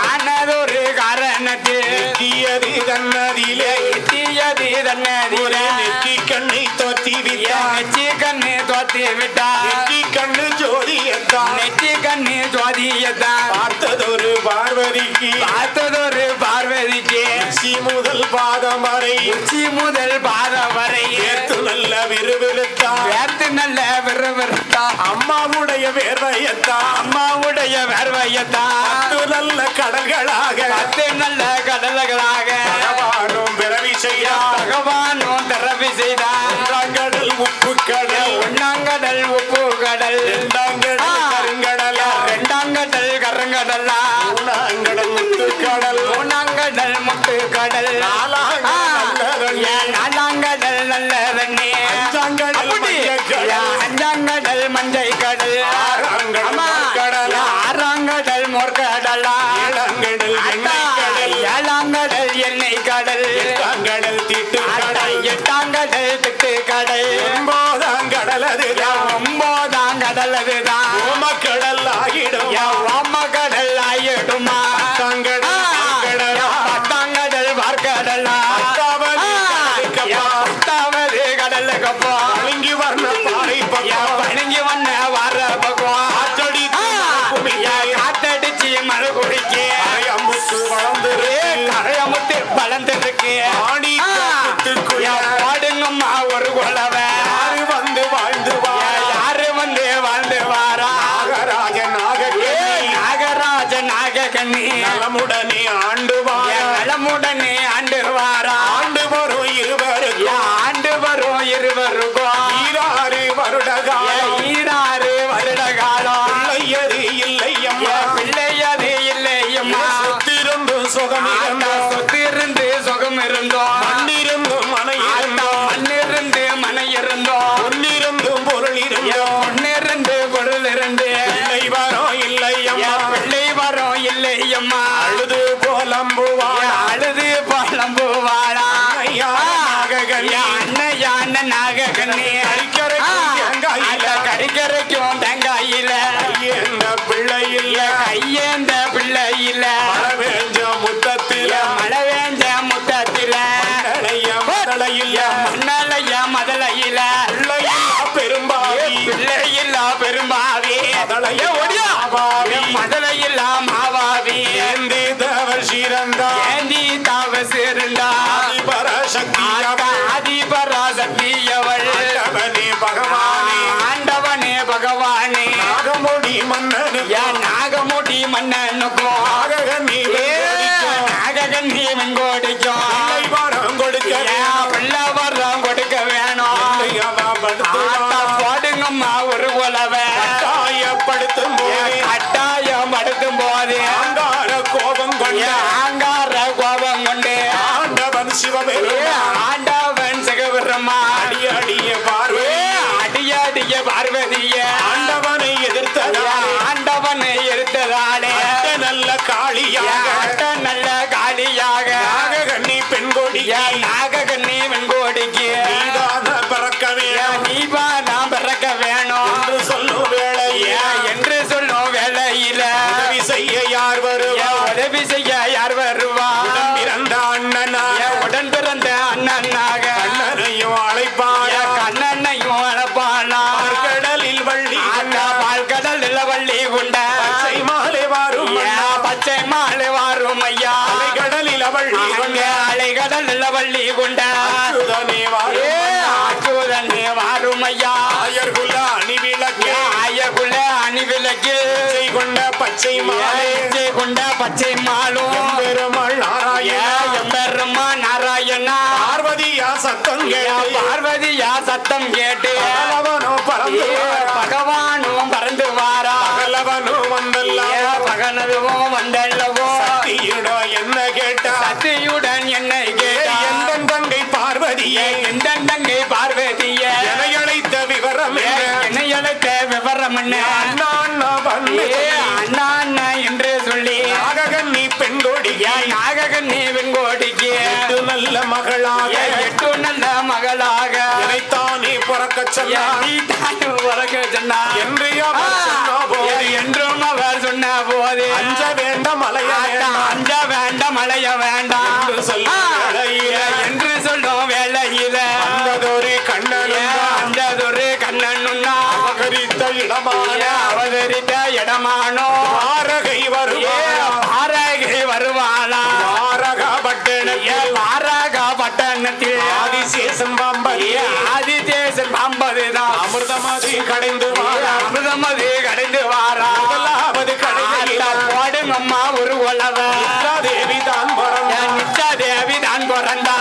ஆனதொரு காரணத்தில் எட்டியது தன்னதிலே நெற்றி கண்ணை தோத்தி விட்டான் நெற்றி கண்ணு தோத்தி விட்டான் நெற்றி கண்ணு ஜோதியத்தான் நெற்றி கண்ணு ஜோதியத்தான் பார்த்ததொரு பார்வதிக்கு உச்சி முதல் பாதம் வரை வேர்த்து நல்ல விறுவிறுத்தான் அம்மாவுடைய வேர்வையத்தான் நல்ல கடல்களாக பகவானும் பிறவி செய்தான் உண்ணாங்கடல் உப்பு கடல் இரண்டாங்கடல் கருங்கடல் மூணாங்கடல் முத்து கடல் நாலாங்கடல் நல்ல தண்ணி அஞ்சாங்கடல் மஞ்சை கடல் ஆறாங்கடல் மோர்கடல் ஏழாங்கடல் எண்ணெய் கடல் எட்டாங்கடல் திட்டு கடல் ஒன்பதாங்கடல் அதுதான் ஓமக்கடல் ஆகிடுமா பத்தாங்கடல் பார்க்கடல் பத்தாவது கடலுக்கப்போ பழங்கி வர்ண பாறை பழங்கி வண்ண வர பக்கம் காத்தடிச்சு மழை குடிக்க கரையமுத்து வளர்ந்துருக்கு பாடுங்கம்மா ஒரு குலவை யாரு வந்து வாழ்ந்து வாரா நாகராஜ நாகக்கண்ணி நலமுடனே ஆண்டு வாரா ஆண்டு வரும் இருவருக்கும் 16 வருட காலம் பிள்ளையது இல்லையம்மா சொத்திருந்து சுகம் இருந்தோம் மண்ணிருந்து மனை இருந்தோம் பொன்னிருந்து பொருள் இருந்து பிள்ளை வரும் இல்லையம்மா அழுது போலம்புவாளா அன்னையான நாகக்கண்ணி கறிக்கரைக்கும் தேங்காயில கையேந்த பிள்ளையில மழை வேஞ்ச முத்தத்தில மண்ணலைய மதலையில பிள்ளையில்லா பெரும்பாவி மதலையில்லா மாவாவி ஏந்தி தவ சிறந்தா ஆதிபராசக்தியவள் ஆண்டவனே பகவானே நாகமுடி மன்னனுக்கும் நாககண்ணி வெங்கோடிக்கும் பிள்ளை வரம் கொடுக்க வேணும் போடுங்கம்மா ஒரு உலவை கட்டாயப்படுத்தும் போது ஆங்கார கோபம் கொண்டு ஆண்டவன் சிவபெருமா அடிய பார்வதிய ஆண்டவனை எதிர்த்ததாலே நல்ல காளியாக நாககண்ணி வெண்கோடிக்கு நீவா நாம் பிறக்க வேணும் என்று சொல்லும் வேளையில உதவி செய்ய யார் வருவா உடன் பிறந்த அண்ணனாக கண்ணனையும் அழைப்பானா பால்கடலில் வள்ளி கொண்ட பச்சை மாலை வாரும் ஐயா அலைகடலில் வள்ளி கொண்ட அச்சுதனே வாரும் ஐயா ஆயர்குல அணிவிளக்கு கொண்ட பச்சை மாலும் எம்பெருமா நாராயணா பார்வதியா சத்தம் கேட்டு பகவானும் பறந்து வாரா பகனதுவும் வந்தல்லவோ என்ன கேட்டா சத்தியுடன் என்னை கேட்டா எந்தன் தங்கை பார்வதியே என்னை அழைத்த விவரம் அண்ணா என்று சொல்லி நாககண்ணி பெண்கொடிக்கு என் நாககன்னி வெண்கோடிக்கு எட்டு நல்ல மகளாக என் எட்டு நல்ல மகளாக இணைத்தானே பிறக்க சொன்னார் நீ தாய் உறக்க சொன்னா என்று அவர் சொன்ன போது என்றும் அவர் சொன்ன போது அஞ்ச வேண்டாம் அலைய வேண்டாம் அஞ்ச வேண்டாம் அலைய வேண்டாம் என்று சொல்லும் வேளையிலே, என்று சொல்லும் வேளையில அந்ததொரு கண்ணனும் அந்ததொரு கண்ணனுன்னா அபகரித்த இடமான அவதரித்த இடமானோ ஆரகை வருவார் ஆரகை வருவாளா ஆரகப்பட்டணத்தில் ஆரகா பட்டணத்தில் ஆதிசேஷன் பாம்பதி ஆதிதேசன் பாம்பதுதான் அமிர்தமதி கடைந்து வாரா அமிர்தமதி கடைந்து வாரா முதலாவது கடையில் போடும் அம்மா ஒரு உலவ தேவி தான் பிறந்தார் நிச்சா தேவி தான் பிறந்தா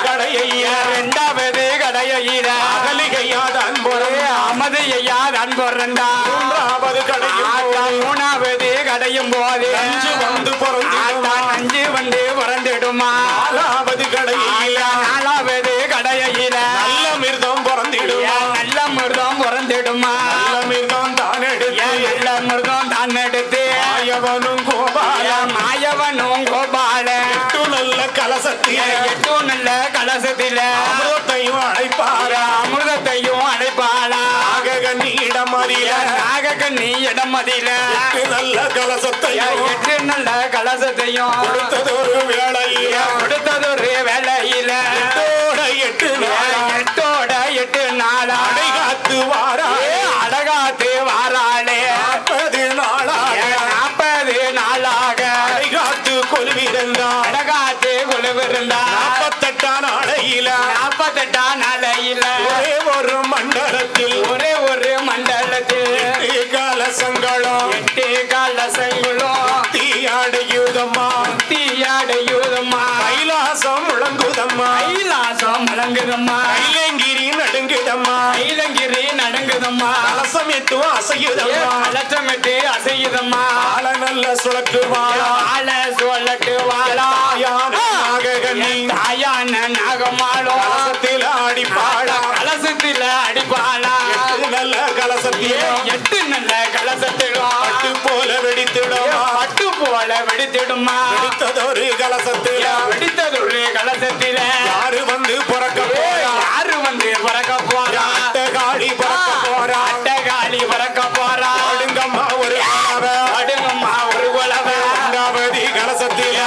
கடையை இரண்டாவது கடையில அகலிகையாதான் பிறந்தார் அமதையா தான் பிறந்தா மூன்றாவது கடையில் மூணாவது கடையும் போது அஞ்சு வந்து பிறந்தார் அஞ்சு வந்து பிறந்திடுமா நாலாவது கடையில் நாலாவது கடையில நல்ல மிருதம் பிறந்திடுவார் நல்ல மிருதம் பிறந்திடுமா நல்ல மிருதம் தான் எடுத்து நல்ல மிருதம் தான் எடுத்து மாயவனும் கோபால மாயவனும் கோபால எட்டு நல்ல கலசத்தில் எட்டு நல்ல கலசத்தில அமிர்தத்தையும் அழைப்பார அமிர்தத்தையும் அழைப்பாளா நாககன்னியிடம் அறிய நாகக்கண்ணி இடமதியில எட்டு நல்ல கலசத்தையும் எட்டு நல்ல கலசத்தையும் கொடுத்ததொரு வேளையில கொடுத்ததொரு வேலையில எட்டோட எட்டு நாளா எட்டோட எட்டு நாளா அடைகாத்து வாரா அடகாத்து வாராளே 40 நாளாக 40 நாளாக அடைகாத்து கொள்விருந்தார் அடகாத்து கொழுவிருந்தா 48 நாளையில 48 நாளையில ஒரே ஒரு மண்டலத்தில் ஒரே ஒரு மண்டலத்தில் எட்டு கலசங்களும் எட்டு கலசங்களும் தீயடையுதம்மா தீயடையுதம்மா கைலாசம் முழங்குதம்மா கைலாசம் முழங்குதம்மா கைலங்கிரி நடுங்குதம்மா கைலங்கிரி நடுங்குதம்மா கலசம் எட்டும் அசையுதம்மா கலசமிட்டு அசையுதம்மா ஆல நல்ல சுழக்கு வாழா ஆள சொல்லட்டு வாழா நாககன்னி தாயான நாகமாளோ கலசத்தில் ஆடி பாடா கலசத்தில அடிப்பாளா நல்ல கலசத்தில் எட்டு நல்ல கலசத்திலும் பட்டு போல வெடித்திடுமா பட்டு போல வெடித்திடுமா வெடித்ததொரு கலசத்தில் வெடித்ததொரு கலசத்தில யாரு வந்து பிறக்க போறா யாரு வந்து பிறக்க போறா அட்டகாளி பிறக்க போறா அட்டகாளி பிறக்க போறா அடுங்கம்மா ஒரு கலவை அடுங்கம்மா ஒரு குலவ கங்காவதி கலசத்தில்